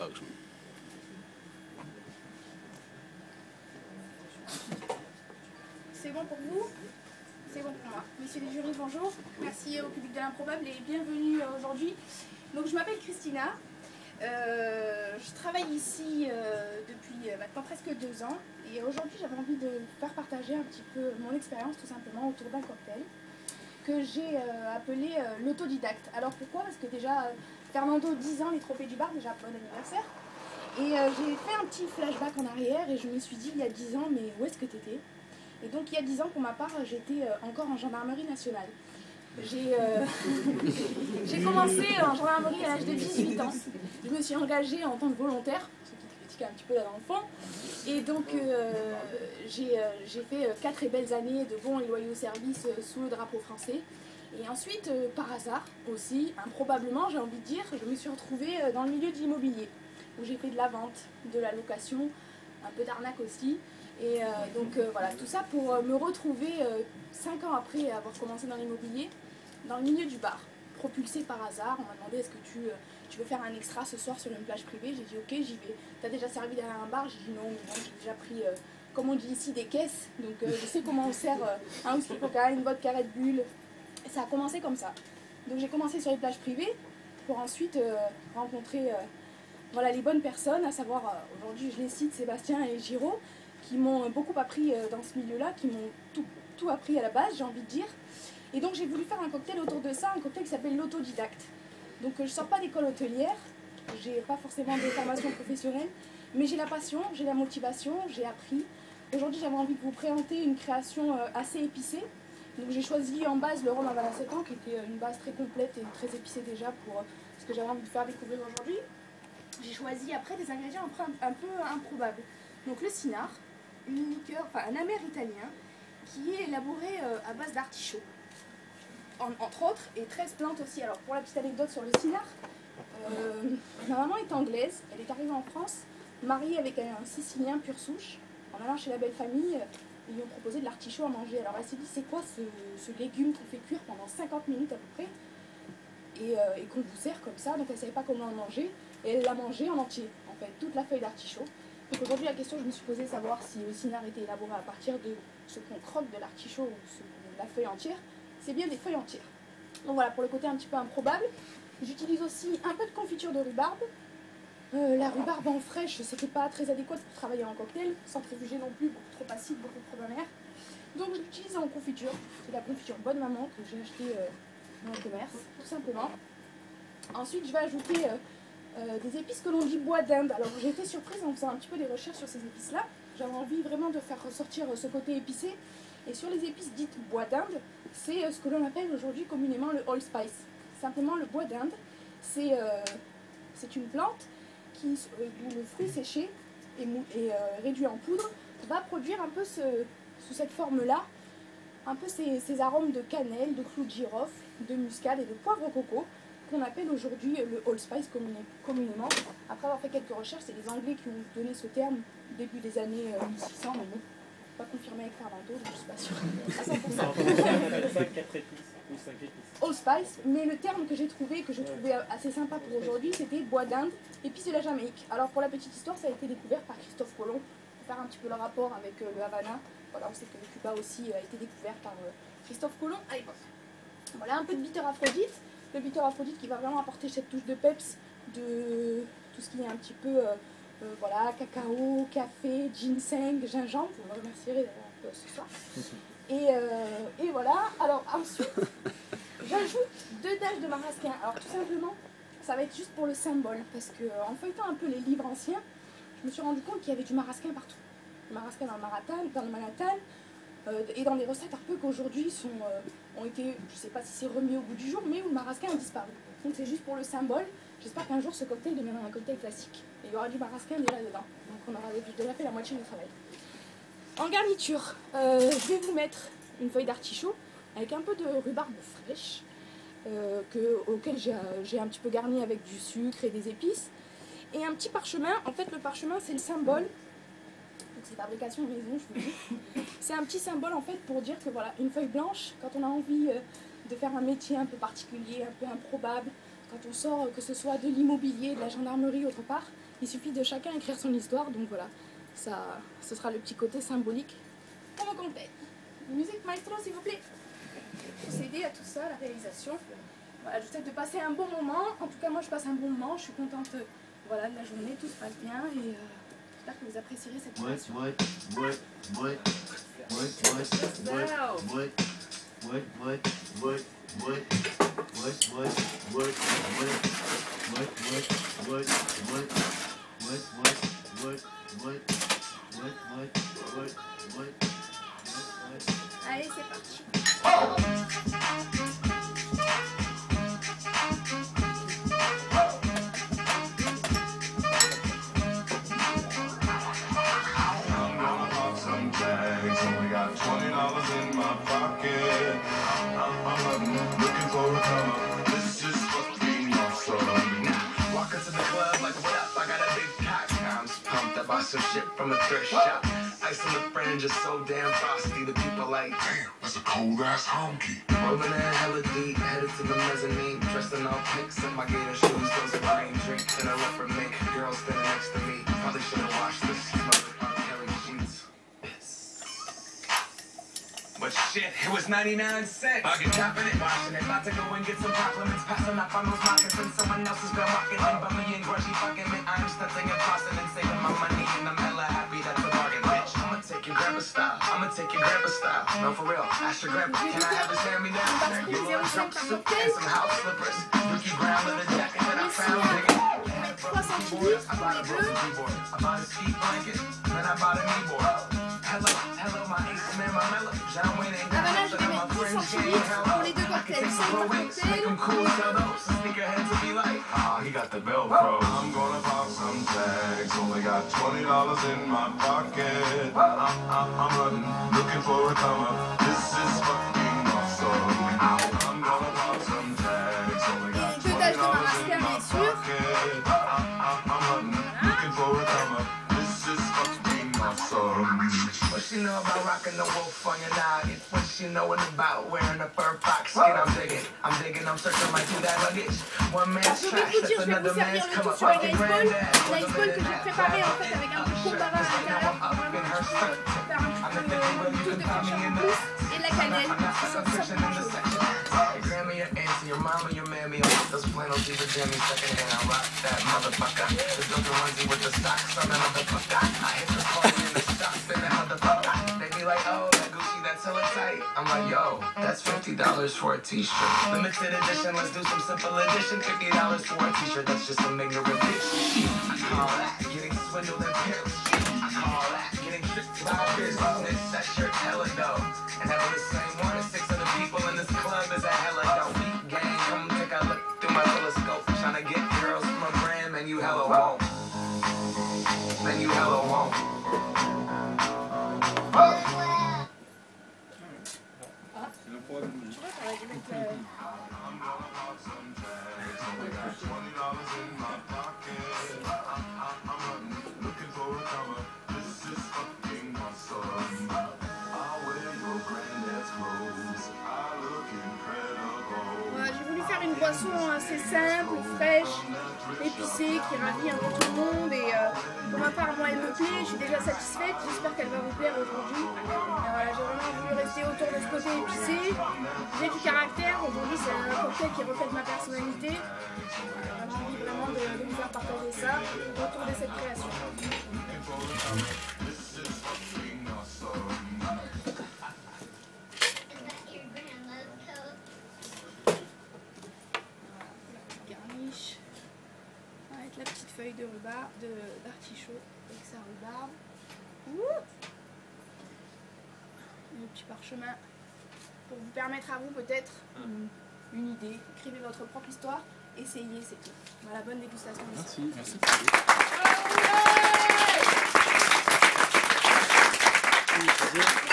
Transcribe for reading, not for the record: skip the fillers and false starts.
Dankeschön. C'est bon pour vous? C'est bon pour moi. Messieurs les jurys, bonjour. Merci au public de l'improbable et bienvenue aujourd'hui. Donc je m'appelle Christina. Je travaille ici depuis maintenant presque 2 ans. Et aujourd'hui j'avais envie de faire partager un petit peu mon expérience tout simplement autour d'un cocktail que j'ai appelé l'autodidacte. Alors pourquoi? Parce que déjà, Fernando, 10 ans, les trophées du bar, déjà bon anniversaire. Et j'ai fait un petit flashback en arrière et je me suis dit il y a 10 ans, mais où est-ce que tu étais? Et donc il y a 10 ans, pour ma part, j'étais encore en gendarmerie nationale. J'ai commencé en gendarmerie à l'âge de 18 ans. Je me suis engagée en tant que volontaire, ce qui critique un petit peu là dans le fond. Et donc j'ai fait 4 très belles années de bons et loyaux services sous le drapeau français. Et ensuite, par hasard aussi, improbablement j'ai envie de dire, je me suis retrouvée dans le milieu de l'immobilier, où j'ai fait de la vente, de la location, un peu d'arnaque aussi. Et donc voilà, tout ça pour me retrouver 5 ans après avoir commencé dans l'immobilier, dans le milieu du bar, propulsée par hasard. On m'a demandé est-ce que tu veux faire un extra ce soir sur une plage privée. J'ai dit ok, j'y vais. T'as déjà servi derrière un bar? J'ai dit non, mais bon, j'ai déjà pris, comme on dit ici, des caisses. Donc je sais comment on sert un whisky coca, une vodka Red Bull. Et ça a commencé comme ça. Donc j'ai commencé sur les plages privées pour ensuite rencontrer voilà, les bonnes personnes, à savoir aujourd'hui je les cite, Sébastien et Giraud, qui m'ont beaucoup appris dans ce milieu-là, qui m'ont tout appris à la base, j'ai envie de dire. Et donc j'ai voulu faire un cocktail autour de ça, un cocktail qui s'appelle l'autodidacte. Donc je ne sors pas d'école hôtelière, j'ai pas forcément de formation professionnelle, mais j'ai la passion, j'ai la motivation, j'ai appris. Aujourd'hui j'avais envie de vous présenter une création assez épicée. Donc j'ai choisi en base le rhum à Valacetan, qui était une base très complète et très épicée déjà pour ce que j'avais envie de faire découvrir aujourd'hui. J'ai choisi après des ingrédients un peu improbables. Donc le cynar, une liqueur, enfin un amer italien, qui est élaboré à base d'artichaut, entre autres, et 13 plantes aussi. Alors pour la petite anecdote sur le cynar, ma maman est anglaise, elle est arrivée en France, mariée avec un Sicilien pure souche. En allant chez la belle famille, ils lui ont proposé de l'artichaut à manger. Alors elle s'est dit c'est quoi ce légume qu'on fait cuire pendant 50 minutes à peu près et qu'on vous sert comme ça, donc elle ne savait pas comment le manger, et elle l'a mangé en entier, en fait, toute la feuille d'artichaut. Donc aujourd'hui la question je me suis posée savoir si le cynar était élaboré à partir de ce qu'on croque de l'artichaut ou de la feuille entière, c'est bien des feuilles entières. Donc voilà, pour le côté un petit peu improbable, j'utilise aussi un peu de confiture de rhubarbe. La rhubarbe en fraîche, c'était pas très adéquate pour travailler en cocktail, centrifugée non plus, beaucoup trop acide, beaucoup trop amer. Donc je l'utilise en confiture, c'est la confiture Bonne Maman que j'ai achetée dans le commerce, tout simplement. Ensuite je vais ajouter des épices que l'on dit bois d'Inde. Alors j'ai été surprise en faisant un petit peu des recherches sur ces épices là. J'avais envie vraiment de faire ressortir ce côté épicé. Et sur les épices dites bois d'Inde, c'est ce que l'on appelle aujourd'hui communément le allspice. Simplement le bois d'Inde, c'est une plante qui, où le fruit séché et réduit en poudre va produire un peu sous cette forme là un peu ces arômes de cannelle, de clou de girofle, de muscade et de poivre coco, qu'on appelle aujourd'hui le allspice communément. Après avoir fait quelques recherches, c'est les Anglais qui ont donné ce terme début des années 1600, mais bon, pas confirmé avec Fernando, donc je suis pas sûre à 100%. 4 épices ou 5 épices. Allspice, mais le terme que j'ai trouvé, que je trouvais assez sympa pour aujourd'hui, c'était bois d'Inde, épices de la Jamaïque. Alors pour la petite histoire, ça a été découvert par Christophe Colomb, pour faire un petit peu le rapport avec le Havana. Voilà, on sait que le Cuba aussi a été découvert par Christophe Colomb à l'époque. Voilà, un peu de bitter Aphrodite. Le bitter Aphrodite qui va vraiment apporter cette touche de peps, de tout ce qui est un petit peu voilà, cacao, café, ginseng, gingembre. Vous me remercierez d'ailleurs ce soir. Et voilà. Alors ensuite, j'ajoute 2 dash de marasquin. Alors tout simplement, ça va être juste pour le symbole. Parce qu'en feuilletant un peu les livres anciens, je me suis rendu compte qu'il y avait du marasquin partout. Du marasquin dans le Manhattan, et dans des recettes un peu qu'aujourd'hui ont été, je ne sais pas si c'est remis au goût du jour, mais où le marasquin a disparu. Donc c'est juste pour le symbole. J'espère qu'un jour ce cocktail deviendra un cocktail classique. Et il y aura du marasquin déjà dedans. Donc on aura déjà fait la moitié du travail. En garniture, je vais vous mettre une feuille d'artichaut avec un peu de rhubarbe fraîche, auquel j'ai un petit peu garni avec du sucre et des épices. Et un petit parchemin. En fait le parchemin c'est le symbole. C'est fabrication maison, je vous dis. C'est un petit symbole en fait pour dire que voilà, une feuille blanche, quand on a envie de faire un métier un peu particulier, un peu improbable, quand on sort, que ce soit de l'immobilier, de la gendarmerie, autre part, Il suffit de chacun écrire son histoire, donc voilà, ça, ce sera le petit côté symbolique pour mon cocktail. Musique maestro, s'il vous plaît. Procéder à tout ça, la réalisation. Voilà, je souhaite de passer un bon moment. En tout cas, moi, je passe un bon moment. Je suis contente voilà, de la journée. Tout se passe bien et j'espère que vous apprécierez cette création. Allez, c'est parti. Only got $20 in my pocket. I'm looking for a come up. This is fucking awesome. Walk into the club like, what up? I got a big cock. I'm pumped. I bought some shit from a thrift shop. Ice on the fringe is so damn frosty. The people like, damn, that's a cold ass honky. Rolling in hella deep, headed to the mezzanine. Dressed in all pinks and my gator shoes. Those are green drinks and a leopard mink. Girl standing next to me. Probably should have washed this. But shit, it was 99 cents. I get chopping it, washing it. About to go and get some compliments. Passing up on those moccasins. Someone else's girl walking in. Bumming and grungy fucking me. I'm stunting and tossing and saving my money. And I'm hella happy that's a bargain, bitch. I'ma take your grandpa style. I'ma take your grandpa style. No, for real. Ask your grandpa, can I have his hand me down? You little jumpsuit and some house slippers. Dookie brown leather jacket that I found. I bought a broken keyboard. I bought a ski blanket. Then I bought a kneeboard. Hello, my ace man, my mellow. John Wayne ain't got là, je vais mettre 10 centilitres pour les deux cocktails. 5 make them cool, tell those sneakerheads to be like, ah, he got the Velcro. I'm gonna pop some tags. Only got $20 in my pocket. I'm running, looking for a come up. This is fucking awesome. I'm gonna pop some tags. Only got $20 in my pocket. I'm running, looking for a come up. This is fucking awesome. What she know about rocking the wolf on your noggin? What she knowin' about wearing a fur fox skin? I'm digging, I'm searching right through that luggage. One man's trash, that's another man's come up like your granddad. La ice ball que j'ai préparé en fait avec un peu de combava à l'intérieur pour vraiment faire un petit peu de ketchup en plus et de la cannelle. Grandma, your auntie, your mama, your mammy, I want those flannels, these are jammy secondhand. I rock that motherfucker. The Dunkin' onesie with the socks on that motherfucker. I hit the party in the shops and that motherfucker. They be like, oh, that Gucci, that's hella tight. I'm like, yo, that's $50 for a t-shirt. Limited edition, let's do some simple edition. $50 for a t-shirt, that's just some ignorant bitch. I call that getting swindled and peerless. I call that getting tricked by business. That shirt's hella dope. And having the same one as 6 other people in this club is a hella dope. Gang, come take a look through my telescope. Tryna get girls from a brand, man, you hella won't. Man, you hella won't. J'ai voulu faire une boisson assez simple, fraîche, épicée, qui ravit un peu tout le monde et pour ma part, moi elle me plaît, je suis déjà satisfaite, j'espère qu'elle va vous plaire aujourd'hui. Voilà, j'ai vraiment voulu rester autour de ce côté épicé, j'ai du caractère, aujourd'hui c'est un cocktail qui reflète ma personnalité. J'ai envie vraiment de vous faire partager ça autour de cette création. Avec la petite feuille de rhubarbe, d'artichaut avec sa rhubarbe. Le petit parchemin pour vous permettre à vous peut-être une idée. Écrivez votre propre histoire, essayez, c'est tout. Voilà, bonne dégustation. Merci. Merci. Ouais.